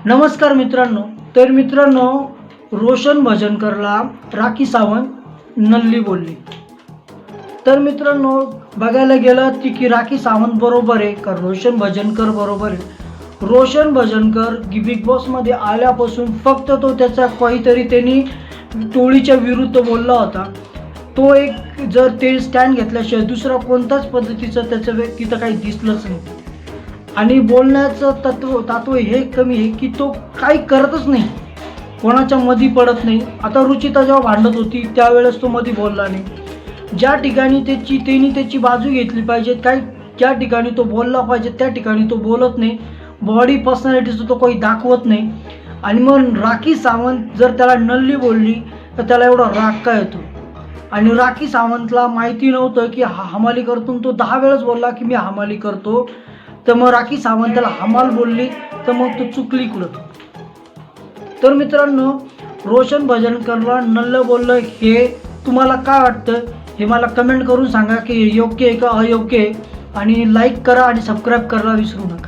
नमस्कार मित्रांनो. तर मित्रांनो, रोशन भजनकरला राखी सावंत नल्ली बोलली. तर मित्रांनो, बघायला गेलं की राखी सावंत बरोबर आहे का रोशन भजनकर बरोबर आहे. रोशन भजनकर बिग बॉसमध्ये आल्यापासून फक्त तो त्याचा काहीतरी त्यांनी टोळीच्या विरुद्ध बोलला होता. तो एक जर ते स्टँड घेतल्याशिवाय दुसरा कोणताच पद्धतीचं त्याचं तिथं काही दिसलंच नाही. आणि बोलण्याचं तात्व हे कमी आहे की तो काही करतच नाही, कोणाच्या मधी पडत नाही. आता रुचिता जेव्हा भांडत होती त्यावेळेस तो मधी बोलला नाही. ज्या ठिकाणी त्यांनी त्याची बाजू घेतली पाहिजे, ज्या ठिकाणी तो बोलला पाहिजे त्या ठिकाणी तो बोलत नाही. बॉडी पर्सनॅलिटीचं तो काही दाखवत नाही. आणि मग राखी सावंत जर त्याला नल्ली बोलली तर त्याला एवढा राग का येतो. आणि राखी सावंतला माहिती नव्हतं की हमाली करतून तो 10 वेळेस बोलला की मी हमाली करतो. तर मग राखी सावंत त्याला हमाल बोलली तर मग तो चुकली कुठं. तर मित्रांनो, रोशन भजनकरला नल्लं बोललं हे तुम्हाला काय वाटतं हे मला कमेंट करून सांगा की योग्य आहे का अयोग्य आहे. आणि लाईक करा आणि सबस्क्राईब करायला विसरू नका.